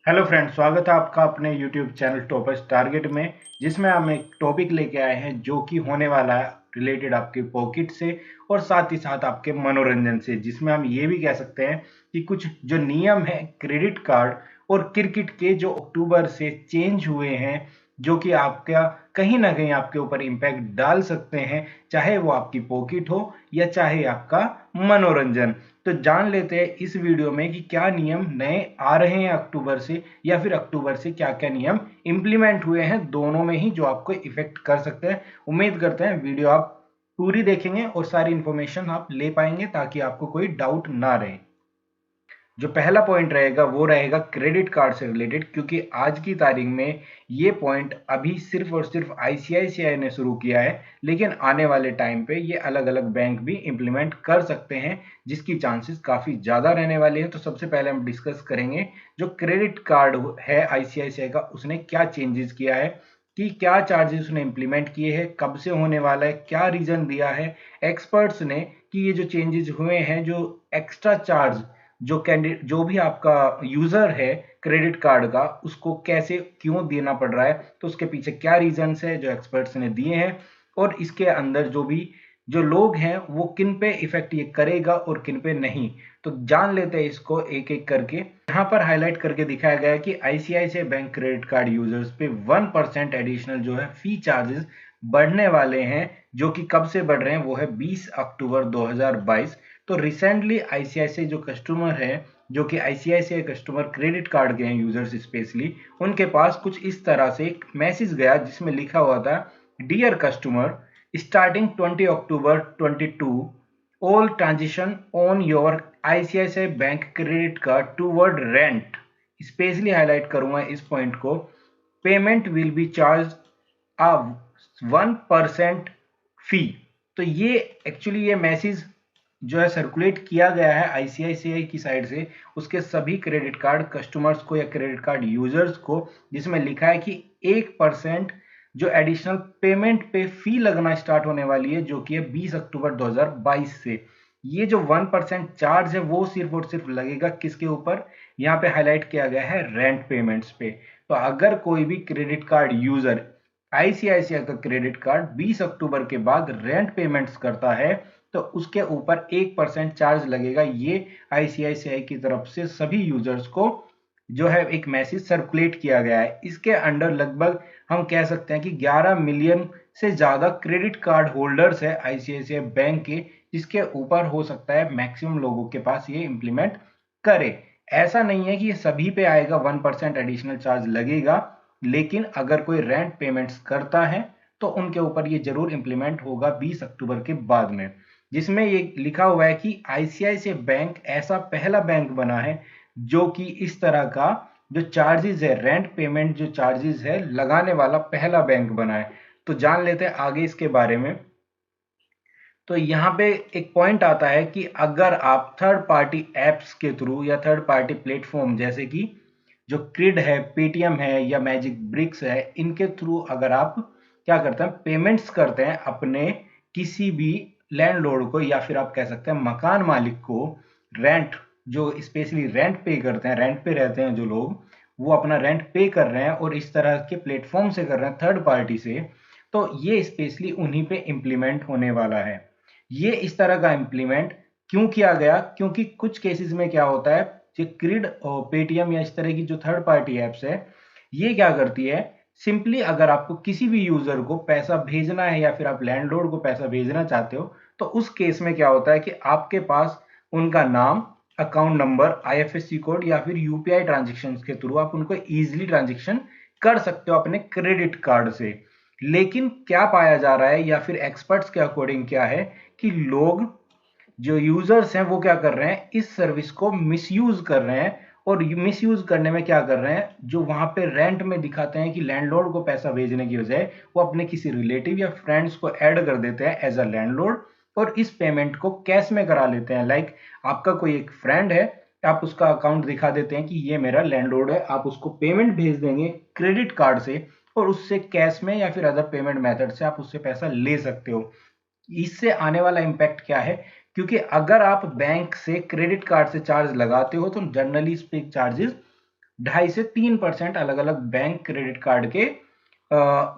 Hello friends, स्वागत है आपका अपने यूट्यूब चैनल टॉपर्स टारगेट में, जिसमें हम एक टॉपिक लेके आए हैं जो कि होने वाला है रिलेटेड आपके पॉकेट से और साथ ही साथ आपके मनोरंजन से, जिसमें हम ये भी कह सकते हैं कि कुछ जो नियम है क्रेडिट कार्ड और क्रिकेट के जो अक्टूबर से चेंज हुए हैं, जो कि आपका कहीं ना कहीं आपके ऊपर इम्पैक्ट डाल सकते हैं, चाहे वो आपकी पॉकेट हो या चाहे आपका मनोरंजन। तो जान लेते हैं इस वीडियो में कि क्या नियम नए आ रहे हैं अक्टूबर से, या फिर अक्टूबर से क्या क्या नियम इंप्लीमेंट हुए हैं दोनों में ही, जो आपको इफेक्ट कर सकते हैं। उम्मीद करते हैं वीडियो आप पूरी देखेंगे और सारी इंफॉर्मेशन आप ले पाएंगे ताकि आपको कोई डाउट ना रहे। जो पहला पॉइंट रहेगा वो रहेगा क्रेडिट कार्ड से रिलेटेड, क्योंकि आज की तारीख में ये पॉइंट अभी सिर्फ और सिर्फ आईसीआईसीआई ने शुरू किया है, लेकिन आने वाले टाइम पे ये अलग अलग बैंक भी इंप्लीमेंट कर सकते हैं, जिसकी चांसेस काफी ज्यादा रहने वाली है। तो सबसे पहले हम डिस्कस करेंगे जो क्रेडिट कार्ड है आईसीआईसीआई का, उसने क्या चेंजेस किया है, कि क्या चार्जेस उसने इंप्लीमेंट किए हैं, कब से होने वाला है, क्या रीजन दिया है एक्सपर्ट्स ने कि ये जो चेंजेस हुए हैं, जो एक्स्ट्रा चार्ज जो कैंडिडेट जो भी आपका यूजर है क्रेडिट कार्ड का, उसको कैसे क्यों देना पड़ रहा है, तो उसके पीछे क्या रीजंस है जो एक्सपर्ट्स ने दिए हैं, और इसके अंदर जो भी जो लोग हैं वो किन पे इफेक्ट ये करेगा और किन पे नहीं। तो जान लेते हैं इसको एक एक करके। यहाँ पर हाईलाइट करके दिखाया गया है कि ICICI bank credit card users पे 1% एडिशनल जो है फी चार्जेस बढ़ने वाले हैं, जो कि कब से बढ़ रहे हैं वो है 20 अक्टूबर 2022। तो रिसेंटली आईसीआईसीआई जो कस्टमर है, जो कि आईसीआईसीआई कस्टमर क्रेडिट कार्ड के हैं यूजर्स स्पेशली, उनके पास कुछ इस तरह से एक मैसेज गया जिसमें लिखा हुआ था, dear customer, starting 20 October 22 all transaction on your ICICI bank credit card toward rent, specially highlight करूंगा इस पॉइंट को, payment will be charge a 1% फी। तो ये एक्चुअली ये मैसेज जो है सर्कुलेट किया गया है आईसीआईसीआई की साइड से उसके सभी क्रेडिट कार्ड कस्टमर्स को या क्रेडिट कार्ड यूजर्स को, जिसमें लिखा है कि 1% जो एडिशनल पेमेंट पे फी लगना स्टार्ट होने वाली है, जो कि है 20 अक्टूबर 2022 से। ये जो 1% चार्ज है वो सिर्फ और सिर्फ लगेगा किसके ऊपर, यहाँ पे हाईलाइट किया गया है रेंट पेमेंट्स पे। तो अगर कोई भी क्रेडिट कार्ड यूजर आईसीआईसीआई का क्रेडिट कार्ड 20 अक्टूबर के बाद रेंट पेमेंट्स करता है, तो उसके ऊपर 1% चार्ज लगेगा। ये आईसीआईसीआई की तरफ से सभी यूजर्स को जो है एक मैसेज सर्कुलेट किया गया है। इसके अंडर लगभग हम कह सकते हैं कि 11 मिलियन से ज्यादा क्रेडिट कार्ड होल्डर्स है आईसीआईसीआई बैंक के, जिसके ऊपर हो सकता है मैक्सिमम लोगों के पास ये इंप्लीमेंट करे। ऐसा नहीं है कि ये सभी पे आएगा 1% एडिशनल चार्ज लगेगा, लेकिन अगर कोई रेंट पेमेंट्स करता है तो उनके ऊपर ये जरूर इंप्लीमेंट होगा 20 अक्टूबर के बाद में, जिसमें ये लिखा हुआ है कि आईसीआईसीआई बैंक ऐसा पहला बैंक बना है जो कि इस तरह का जो चार्जेस है, रेंट पेमेंट जो चार्जेस है लगाने वाला पहला बैंक बना है। तो जान लेते हैं आगे इसके बारे में। तो यहाँ पे एक पॉइंट आता है कि अगर आप थर्ड पार्टी एप्स के थ्रू या थर्ड पार्टी प्लेटफॉर्म जैसे कि जो क्रिड है, पेटीएम है या मैजिक ब्रिक्स है, इनके थ्रू अगर आप क्या करते हैं, पेमेंट्स करते हैं अपने किसी भी लैंडलॉर्ड को, या फिर आप कह सकते हैं मकान मालिक को, रेंट जो स्पेशली रेंट पे करते हैं, रेंट पे रहते हैं जो लोग, वो अपना रेंट पे कर रहे हैं और इस तरह के प्लेटफॉर्म से कर रहे हैं थर्ड पार्टी से, तो ये स्पेशली उन्हीं पे इंप्लीमेंट होने वाला है। ये इस तरह का इंप्लीमेंट क्यों किया गया, क्योंकि कुछ केसेस में क्या होता है, ये क्रिड और पेटीएम या इस तरह की जो थर्ड पार्टी एप्स है, ये क्या करती है, सिंपली अगर आपको किसी भी यूजर को पैसा भेजना है या फिर आप लैंडलॉर्ड को पैसा भेजना चाहते हो, तो उस केस में क्या होता है कि आपके पास उनका नाम, अकाउंट नंबर, आईएफएससी कोड या फिर यूपीआई ट्रांजेक्शन के थ्रू आप उनको इजीली ट्रांजेक्शन कर सकते हो अपने क्रेडिट कार्ड से। लेकिन क्या पाया जा रहा है, या फिर एक्सपर्ट्स के अकॉर्डिंग क्या है, कि लोग जो यूजर्स हैं वो क्या कर रहे हैं, इस सर्विस को मिसयूज कर रहे हैं। और मिसयूज करने में क्या कर रहे हैं, जो वहां पे रेंट में दिखाते हैं कि लैंडलॉर्ड को पैसा भेजने की बजाय वो अपने किसी रिलेटिव या फ्रेंड्स को ऐड कर देते हैं एज अ लैंडलॉर्ड, और इस पेमेंट को कैश में करा लेते हैं। लाइक आपका कोई एक फ्रेंड है, आप उसका अकाउंट दिखा देते हैं कि ये मेरा लैंडलॉर्ड है, आप उसको पेमेंट भेज देंगे क्रेडिट कार्ड से, और उससे कैश में या फिर अदर पेमेंट मेथड से आप उससे पैसा ले सकते हो। इससे आने वाला इम्पैक्ट क्या है, क्योंकि अगर आप बैंक से क्रेडिट कार्ड से चार्ज लगाते हो तो जनरली इस पे चार्जेस 2.5 से 3% अलग अलग बैंक क्रेडिट कार्ड के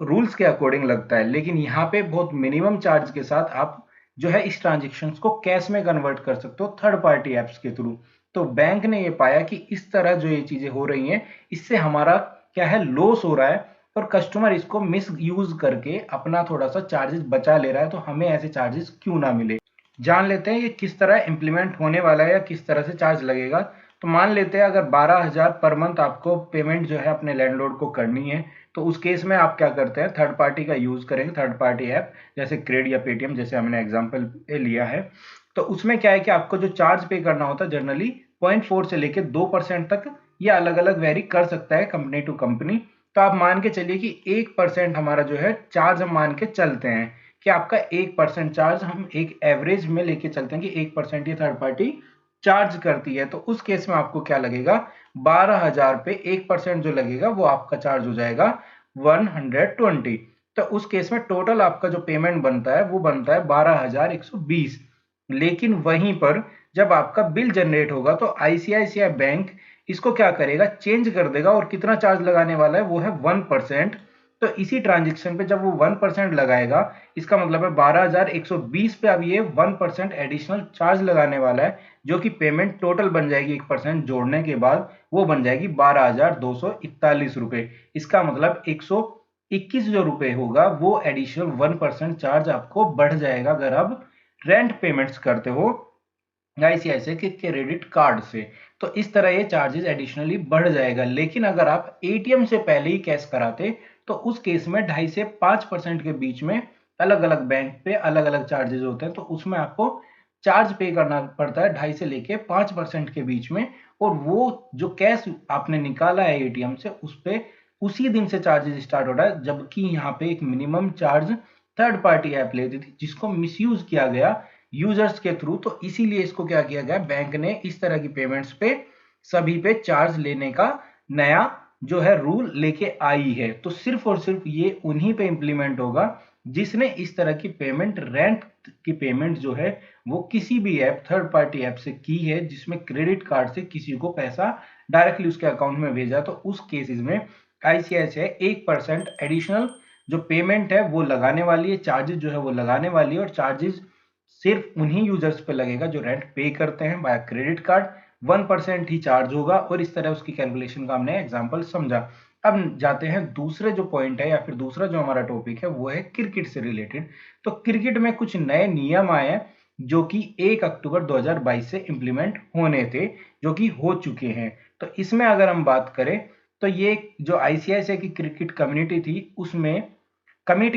रूल्स के अकॉर्डिंग लगता है। लेकिन यहाँ पे बहुत मिनिमम चार्ज के साथ आप जो है इस ट्रांजेक्शन को कैश में कन्वर्ट कर सकते हो थर्ड पार्टी एप्स के थ्रू। तो बैंक ने ये पाया कि इस तरह जो ये चीजें हो रही हैं, इससे हमारा क्या है, लॉस हो रहा है, और कस्टमर इसको मिस यूज करके अपना थोड़ा सा चार्जेस बचा ले रहा है। तो हमें ऐसे चार्जेस क्यों ना मिले, जान लेते हैं ये किस तरह इंप्लीमेंट होने वाला है या किस तरह से चार्ज लगेगा। तो मान लेते हैं अगर 12,000 पर मंथ आपको पेमेंट जो है अपने लैंडलॉर्ड को करनी है, तो उस केस में आप क्या करते हैं, थर्ड पार्टी का यूज करेंगे, थर्ड पार्टी ऐप जैसे क्रेड या पेटीएम, जैसे हमने एग्जांपल लिया है। तो उसमें क्या है कि आपको जो चार्ज पे करना होता है जनरली 0.4 से लेके 2% तक, ये अलग अलग वेरी कर सकता है कंपनी टू कंपनी। तो आप मान के चलिए कि 1% हमारा जो है चार्ज हम मान के चलते हैं कि आपका 1% चार्ज हम एक एवरेज में लेके चलते हैं कि 1% ये थर्ड पार्टी चार्ज करती है। तो उस केस में आपको क्या लगेगा, 12,000 पे 1% जो लगेगा वो आपका चार्ज हो जाएगा 120। तो उस केस में टोटल आपका जो पेमेंट बनता है वो बनता है 12,120। लेकिन वहीं पर जब आपका बिल जनरेट होगा तो आईसीआईसीआई बैंक इसको क्या करेगा, चेंज कर देगा, और कितना चार्ज लगाने वाला है वो है 1%। तो इसी ट्रांजेक्शन पे जब वो 1% लगाएगा, इसका मतलब है 12,120 पे अब ये 1% एडिशनल चार्ज लगाने वाला है, जो कि पेमेंट टोटल बन जाएगी 1% जोड़ने के बाद, वो बन जाएगी 12,241 रुपए। इसका मतलब 121 जो रुपए होगा वो एडिशनल 1% चार्ज आपको बढ़ जाएगा अगर आप रेंट पेमेंट्स करते हो आईसीआईसीआई के क्रेडिट कार्ड से। तो इस तरह ये चार्जेस एडिशनली बढ़ जाएगा। लेकिन अगर आप एटीएम से पहले ही कैश कराते, तो उस केस में 2.5 से 5% के बीच में अलग अलग बैंक पे अलग अलग चार्जेस होते हैं। तो उसमें आपको चार्ज पे करना पड़ता है 2.5 से लेके 5% के बीच में, और वो जो कैश आपने निकाला है एटीएम से उस पे उसी दिन से चार्जेस स्टार्ट हो रहा है। जबकि यहाँ पे एक minimum charge third party app लेती थी जिसको मिसयूज किया गया यूजर्स के थ्रू। तो इसीलिए इसको क्या किया गया, बैंक ने इस तरह की पेमेंट्स पे सभी पे चार्ज लेने का नया जो है रूल लेके आई है। तो सिर्फ और सिर्फ ये उन्हीं पे इंप्लीमेंट होगा जिसने इस तरह की पेमेंट, रेंट की पेमेंट जो है वो किसी भी ऐप, थर्ड पार्टी ऐप से की है, जिसमें क्रेडिट कार्ड से किसी को पैसा डायरेक्टली उसके अकाउंट में भेजा। तो उस केसेस में आईसीआईसीआई 1% एडिशनल जो पेमेंट है वो लगाने वाली है, चार्जेस जो है वो लगाने वाली है, और चार्जेस सिर्फ उन्हीं यूजर्स पे लगेगा जो रेंट पे करते हैं by credit card. 1% he charge होगा, और इस तरह उसकी कैलकुलेशन का हमने एग्जांपल समझा। अब जाते हैं दूसरे जो पॉइंट है या फिर दूसरा जो हमारा टॉपिक है वो है क्रिकेट से रिलेटेड। तो क्रिकेट में कुछ नए नियम आए हैं जो कि 1 अक्टूबर 2022 से इंप्लीमेंट होने थे, जो कि हो चुके हैं। तो इसमें अगर हम बात करें तो ये जो आईसीआईसीआई की क्रिकेट कमेटी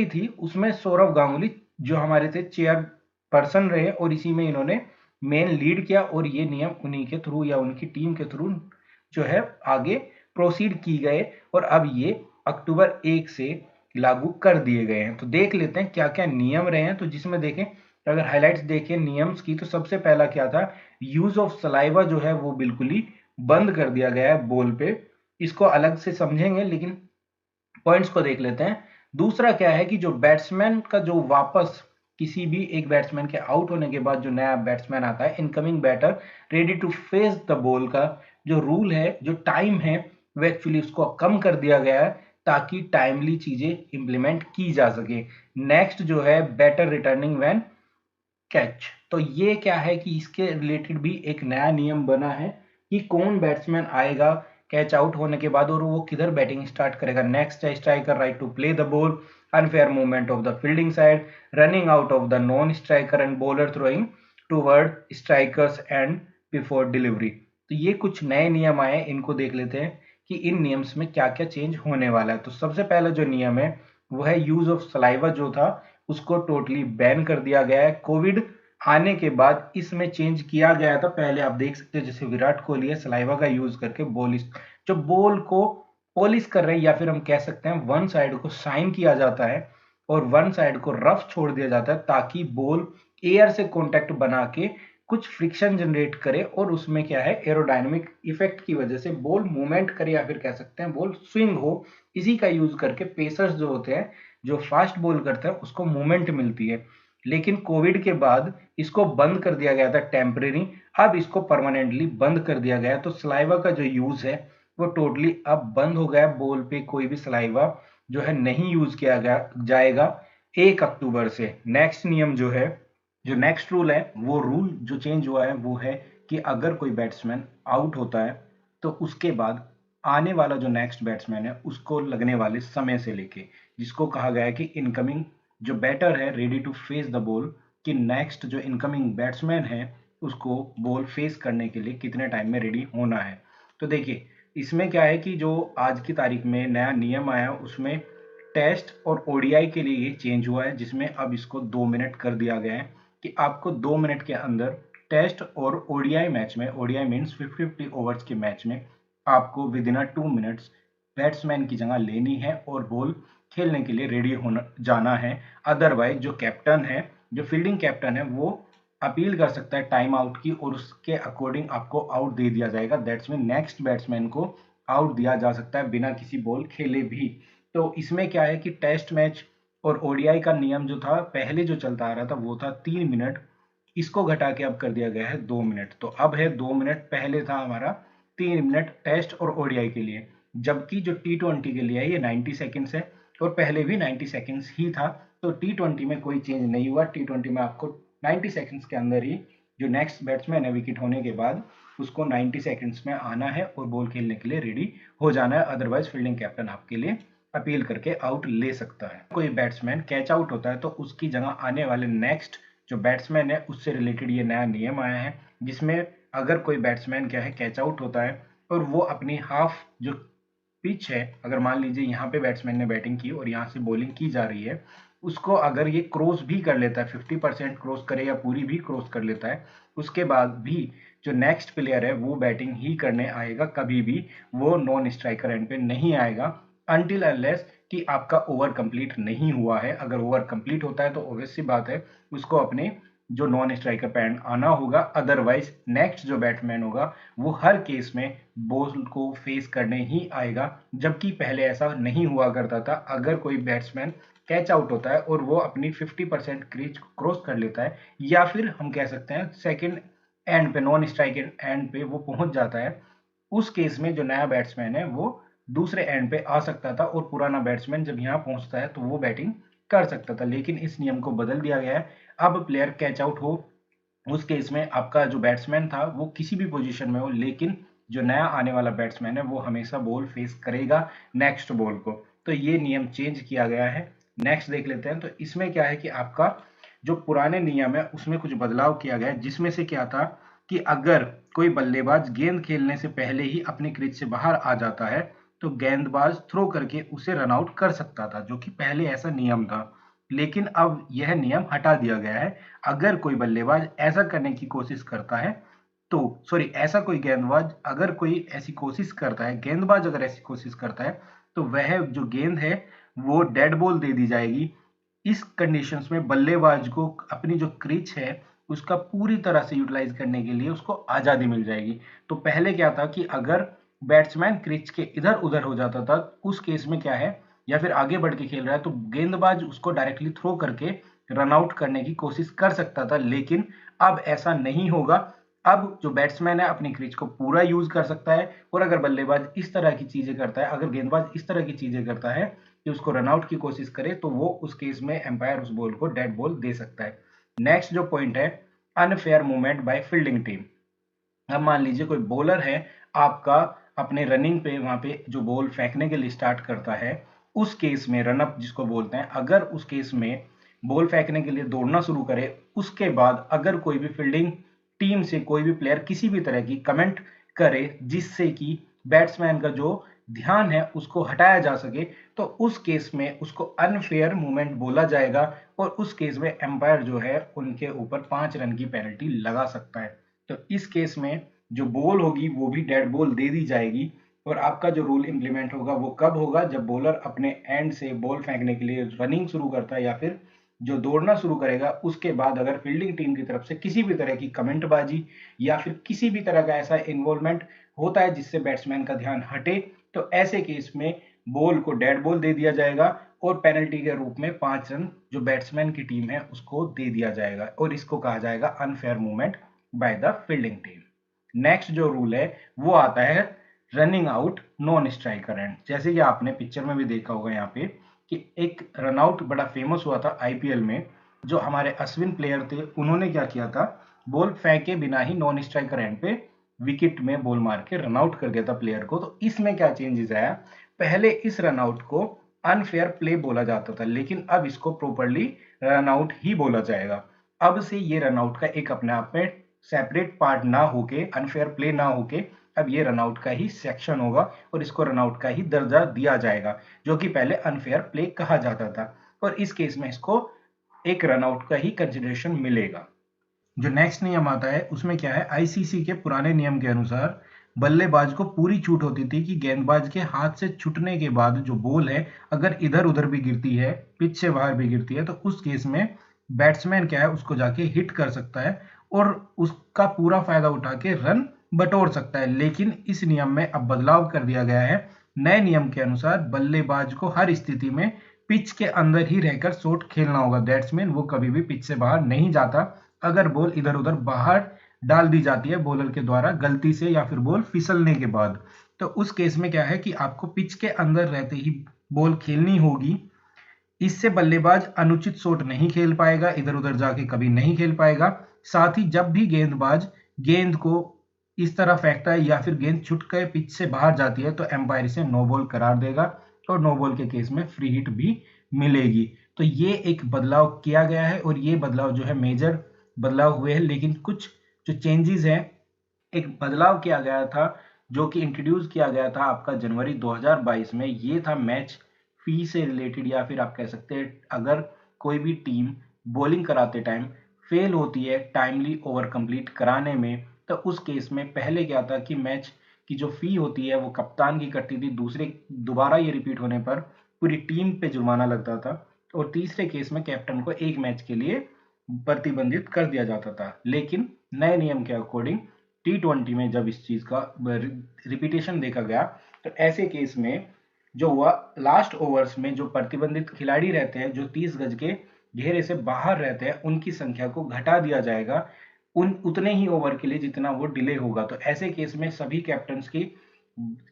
थी उसमें सौरव गांगुली जो हमारे थे चेयर पर्सन रहे, और इसी में इन्होंने मेन लीड किया, और ये नियम उन्हीं के थ्रू या उनकी टीम के थ्रू जो है आगे प्रोसीड की गए, और अब ये अक्टूबर 1 से लागू कर दिए गए हैं। तो देख लेते हैं क्या क्या नियम रहे हैं। तो जिसमें देखें, अगर हाइलाइट्स देखें नियम्स की, तो सबसे पहला क्या था, यूज ऑफ सलाइवा जो है वो बिल्कुल ही बंद कर दिया गया है बॉल पे। इसको अलग से समझेंगे, लेकिन पॉइंट्स को देख लेते हैं। दूसरा क्या है कि जो बैट्समैन का जो वापस किसी भी एक बैट्समैन के आउट होने के बाद जो नया बैट्समैन आता है, incoming batter ready to face the ball का जो रूल है, जो टाइम है, वो एक्चुअली उसको कम कर दिया गया है ताकि टाइमली चीजें इंप्लीमेंट की जा सके। नेक्स्ट जो है बैटर रिटर्निंग व्हेन कैच। तो ये क्या है कि इसके रिलेटेड भी एक नया नियम बना है कि कौन बैट्समैन आएगा कैच आउट होने के बाद और वो किधर बैटिंग स्टार्ट करेगा। नेक्स्ट है striker right to play the ball, unfair movement of the fielding side, running out of the non striker end bowler throwing toward striker's end before delivery. तो ये कुछ नए नियम आए हैं, इनको देख लेते हैं कि इन नियम्स में क्या क्या चेंज होने वाला है। तो सबसे पहला जो नियम है वो है यूज ऑफ सलाइवा जो था उसको टोटली बैन कर दिया गया है। कोविड आने के बाद इसमें चेंज किया गया था। पहले आप देख सकते हैं जैसे विराट कोहली है सलाइवा का यूज करके जो बॉल को पॉलिश कर रहे हैं, या फिर हम कह सकते हैं वन साइड को शाइन किया जाता है और वन साइड को रफ छोड़ दिया जाता है, ताकि बॉल एयर से कांटेक्ट बना के कुछ फ्रिक्शन जनरेट करे और उसमें क्या है एरोडायनेमिक इफेक्ट की वजह से बॉल मूवमेंट करे, या फिर कह सकते हैं बॉल स्विंग हो। इसी का यूज करके पेसर्स जो होते हैं जो फास्ट बॉल करते हैं उसको मूवमेंट मिलती है। लेकिन कोविड के बाद इसको बंद कर दिया गया था टेम्परेरी, अब इसको परमानेंटली बंद कर दिया गया। तो सलाइवा का जो यूज है वो टोटली अब बंद हो गया। बॉल पे कोई भी सलाइवा जो है नहीं यूज किया जाएगा 1 अक्टूबर से। नेक्स्ट नियम जो है, जो नेक्स्ट रूल है, वो रूल जो चेंज हुआ है वो है कि अगर कोई बैट्समैन आउट होता है तो उसके बाद आने वाला जो नेक्स्ट बैट्समैन है उसको लगने वाले समय से लेके, जिसको कहा गया है कि इनकमिंग जो बैटर है ready to face the ball, कि नेक्स्ट जो इनकमिंग बैट्समैन है उसको बॉल फेस करने के लिए कितने टाइम में रेडी होना है। तो देखिए, इसमें क्या है कि जो आज की तारीख में नया नियम आया उसमें टेस्ट और ओडीआई के लिए ये चेंज हुआ है, जिसमें अब इसको 2 मिनट कर दिया गया है कि आपको 2 मिनट के अंदर टेस्ट और ओडीआई मैच में, ओडीआई मीन्स 50 ओवर्स के मैच में, आपको विद इन 2 मिनट्स बैट्समैन की जगह लेनी है और बॉल खेलने के लिए रेडी होना जाना है। अदरवाइज जो कैप्टन है, जो फील्डिंग कैप्टन है, वो अपील कर सकता है टाइम आउट की और उसके अकॉर्डिंग आपको आउट दे दिया जाएगा। दैट्स मीन नेक्स्ट बैट्समैन को आउट दिया जा सकता है बिना किसी बॉल खेले भी। तो इसमें क्या है कि टेस्ट मैच और ओडीआई का नियम जो था पहले जो चलता आ रहा था वो था 3 मिनट, इसको घटा के अब कर दिया गया है 2 मिनट। तो अब है 2 मिनट, पहले था हमारा 3 मिनट टेस्ट और ओडीआई के लिए। जबकि जो T20 के लिए है ये 90 सेकेंड्स है और पहले भी 90 सेकेंड्स ही था। तो T20 में कोई चेंज नहीं हुआ। T20 में आपको 90 सेकेंड्स के अंदर ही जो नेक्स्ट बैट्समैन है विकेट होने के बाद उसको 90 सेकेंड्स में आना है और बॉल खेलने के लिए रेडी हो जाना है। अदरवाइज फील्डिंग कैप्टन आपके लिए अपील करके आउट ले सकता है। कोई बैट्समैन कैच आउट होता है तो उसकी जगह आने वाले नेक्स्ट जो बैट्समैन है उससे रिलेटेड ये नया नियम आया है, जिसमें अगर कोई बैट्समैन क्या है कैच आउट होता है और वो अपनी हाफ जो पिच है, अगर मान लीजिए यहाँ पे बैट्समैन ने बैटिंग की और यहाँ से बॉलिंग की जा रही है, उसको अगर ये क्रॉस भी कर लेता है, 50% क्रॉस करे या पूरी भी क्रॉस कर लेता है, उसके बाद भी जो नेक्स्ट प्लेयर है वो बैटिंग ही करने आएगा, कभी भी वो नॉन स्ट्राइकर एंड पे नहीं आएगा अनटिल अनलेस कि आपका ओवर कंप्लीट नहीं हुआ है। अगर ओवर कंप्लीट होता है तो ऑब्वियस सी बात है उसको अपने जो नॉन स्ट्राइकर पे आना होगा। अदरवाइज नेक्स्ट जो बैट्समैन होगा वो हर केस में बॉल को फेस करने ही आएगा, जबकि पहले ऐसा नहीं हुआ करता था। अगर कोई बैट्समैन कैच आउट होता है और वो अपनी 50% क्रीज क्रॉस कर लेता है या फिर हम कह सकते हैं सेकंड एंड पे, नॉन स्ट्राइक एंड पे वो पहुंच जाता है, उस केस में जो नया बैट्समैन है वो दूसरे एंड पे आ सकता था और पुराना बैट्समैन जब यहाँ पहुंचता है तो वो बैटिंग कर सकता था। लेकिन इस नियम को बदल दिया गया है। अब प्लेयर कैच आउट हो, उस केस में आपका जो बैट्समैन था वो किसी भी पोजीशन में हो, लेकिन जो नया आने वाला बैट्समैन है वो हमेशा बॉल फेस करेगा नेक्स्ट बॉल को। तो ये नियम चेंज किया गया है। नेक्स्ट देख लेते हैं। तो इसमें क्या है कि आपका जो पुराने नियम है उसमें कुछ बदलाव किया गया है, जिसमें से क्या था कि अगर कोई बल्लेबाज गेंद खेलने से पहले ही अपनी क्रीज से बाहर आ जाता है तो गेंदबाज थ्रो करके उसे रन आउट कर सकता था, जो कि पहले ऐसा नियम था। लेकिन अब यह नियम हटा दिया गया है। अगर कोई बल्लेबाज ऐसा करने की कोशिश करता है तो, सॉरी, ऐसा कोई गेंदबाज अगर कोई ऐसी कोशिश करता है, गेंदबाज अगर ऐसी कोशिश करता है तो वह जो गेंद है वो डेड बॉल दे दी जाएगी। इस कंडीशंस में बल्लेबाज को अपनी जो क्रीज है उसका पूरी तरह से यूटिलाइज करने के लिए उसको आजादी मिल जाएगी। तो पहले क्या था कि अगर बैट्समैन क्रीज के इधर उधर हो जाता था उस केस में क्या है, या फिर आगे बढ़ के खेल रहा है तो गेंदबाज उसको डायरेक्टली थ्रो करके रन आउट करने की कोशिश कर सकता था। लेकिन अब ऐसा नहीं होगा। अब जो बैट्समैन है अपनी क्रीज को पूरा यूज कर सकता है और अगर बल्लेबाज इस तरह की चीजें करता है, अगर गेंदबाज इस तरह की चीजें करता है कि उसको रन आउट की कोशिश करे, तो वो उस केस में एम्पायर उस बॉल को डेड बॉल दे सकता है। नेक्स्ट जो पॉइंट है, unfair movement by fielding team. अब मान लीजिए कोई बॉलर है आपका, अपने रनिंग पे वहां पे जो बॉल फेंकने के लिए स्टार्ट करता है, उस केस में रन अप जिसको बोलते हैं, अगर उस केस में बॉल फेंकने के लिए दौड़ना शुरू करे, उसके बाद अगर कोई भी फील्डिंग टीम से कोई भी प्लेयर किसी भी तरह की कमेंट करे जिससे कि बैट्समैन का जो ध्यान है उसको हटाया जा सके, तो उस केस में उसको अनफेयर मूवमेंट बोला जाएगा और उस केस में एम्पायर जो है उनके ऊपर 5 रन की पेनल्टी लगा सकता है। तो इस केस में जो बॉल होगी वो भी डेड बॉल दे दी जाएगी। और आपका जो रूल इंप्लीमेंट होगा वो कब होगा, जब बॉलर अपने एंड से बॉल फेंकने के लिए रनिंग शुरू करता है या फिर जो दौड़ना शुरू करेगा, उसके बाद अगर फील्डिंग टीम की तरफ से किसी भी तरह की कमेंटबाजी या फिर किसी भी तरह का ऐसा इन्वॉल्वमेंट होता है जिससे बैट्समैन का ध्यान हटे, तो ऐसे केस में बॉल को डेड बॉल दे दिया जाएगा और पेनल्टी के रूप में 5 रन जो बैट्समैन की टीम है उसको दे दिया जाएगा और इसको कहा जाएगा unfair movement by the fielding team. Next जो रूल है वो आता है running out non striker and. जैसे कि आपने पिक्चर में भी देखा होगा यहाँ पे कि एक रन आउट बड़ा फेमस हुआ था आईपीएल में। जो हमारे अश्विन प्लेयर थे उन्होंने क्या किया था, बॉल फेंके बिना ही नॉन स्ट्राइकर एंड पे विकेट में बॉल मार के रन आउट कर दिया था प्लेयर को। तो इसमें क्या चेंजेस आया, पहले इस रन आउट को अनफेयर प्ले बोला जाता था, लेकिन अब इसको प्रॉपरली रन आउट ही बोला जाएगा। अब से ये रन आउट का एक अपने आप में सेपरेट पार्ट ना होके, अनफेयर प्ले ना होके, अब ये रन आउट का ही सेक्शन होगा और इसको रन आउट का ही दर्जा दिया जाएगा, जो कि पहले अनफेयर प्ले कहा जाता था। और इस केस में इसको एक रन आउट का ही कंसिडरेशन मिलेगा। जो नेक्स्ट नियम आता है उसमें क्या है, आईसीसी के पुराने नियम के अनुसार बल्लेबाज को पूरी छूट होती थी कि गेंदबाज के हाथ से छूटने के बाद जो बॉल है अगर इधर उधर भी गिरती है, पिच से बाहर भी गिरती है, तो उस केस में बैट्समैन क्या है उसको जाके हिट कर सकता है और उसका पूरा फायदा उठा के रन बटोर सकता है। लेकिन इस नियम में अब बदलाव कर दिया गया है। नए नियम के अनुसार बल्लेबाज को हर स्थिति में पिच के अंदर ही रहकर शॉट खेलना होगा। बैट्समैन वो कभी भी पिच से बाहर नहीं जाता। अगर बॉल इधर उधर बाहर डाल दी जाती है बॉलर के द्वारा गलती से या फिर बॉल फिसलने के बाद, तो उस केस में क्या है कि आपको पिच के अंदर रहते ही बॉल खेलनी होगी। इससे बल्लेबाज अनुचित शॉट नहीं खेल पाएगा, इधर उधर जाके कभी नहीं खेल पाएगा। साथ ही जब भी गेंदबाज गेंद को इस तरह फेंकता है या फिर गेंद छुट कर पिच से बाहर जाती है तो एम्पायर इसे नो बॉल करार देगा और नो बॉल के केस में फ्री हिट भी मिलेगी। तो ये एक बदलाव किया गया है और ये बदलाव जो है मेजर बदलाव हुए हैं। लेकिन कुछ जो चेंजेस हैं, एक बदलाव किया गया था जो कि इंट्रोड्यूस किया गया था आपका जनवरी 2022 में। ये था मैच फी से रिलेटेड, या फिर आप कह सकते हैं अगर कोई भी टीम बॉलिंग कराते टाइम फेल होती है टाइमली ओवर कंप्लीट कराने में, तो उस केस में पहले क्या था कि मैच की जो फी होती है वो कप्तान की कटती थी, दोबारा ये रिपीट होने पर पूरी टीम पे जुर्माना लगता था, और तीसरे केस में कैप्टन को एक मैच के लिए प्रतिबंधित कर दिया जाता था। लेकिन नए नियम के अकॉर्डिंग T20 में जब इस चीज का रिपीटेशन देखा गया तो ऐसे केस में जो हुआ, लास्ट ओवर्स में जो प्रतिबंधित खिलाड़ी रहते हैं जो 30 गज के घेरे से बाहर रहते हैं उनकी संख्या को घटा दिया जाएगा उतने ही ओवर के लिए जितना वो डिले होगा। तो ऐसे केस में सभी कैप्टन्स की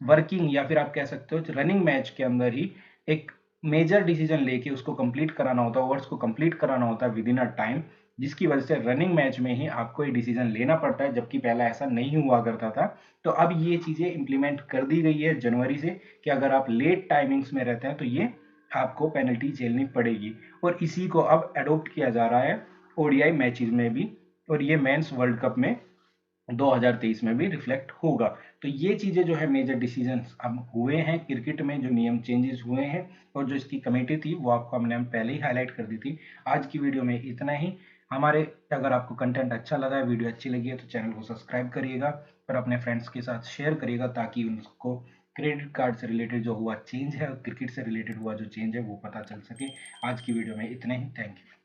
वर्किंग या फिर आप कह सकते हो रनिंग मैच के अंदर ही एक मेजर डिसीजन लेके उसको कंप्लीट कराना होता है, ओवर्स को कंप्लीट कराना होता है विद इन अ टाइम, जिसकी वजह से रनिंग मैच में ही आपको ये डिसीजन लेना पड़ता है, जबकि पहले ऐसा नहीं हुआ करता था। तो अब ये चीजें इंप्लीमेंट कर दी गई है जनवरी से कि अगर आप लेट टाइमिंग्स में रहते हैं तो ये आपको पेनल्टी झेलनी पड़ेगी, और इसी को अब एडोप्ट किया जा रहा है ओडीआई मैचेस में भी, और ये मेंस वर्ल्ड कप में 2023 में भी रिफ्लेक्ट होगा। तो ये चीजें जो है मेजर डिसीजंस अब हुए हैं क्रिकेट में, जो नियम चेंजेस हुए हैं, और जो इसकी कमेटी थी वो आपको हमने पहले ही हाईलाइट कर दी थी। आज की वीडियो में इतना ही। हमारे अगर आपको कंटेंट अच्छा लगा है, वीडियो अच्छी लगी है, तो चैनल को सब्सक्राइब करिएगा और अपने फ्रेंड्स के साथ शेयर करिएगा ताकि उनको क्रेडिट कार्ड से रिलेटेड जो हुआ चेंज है और क्रिकेट से रिलेटेड हुआ जो चेंज है वो पता चल सके। आज की वीडियो में इतना ही। Thank you.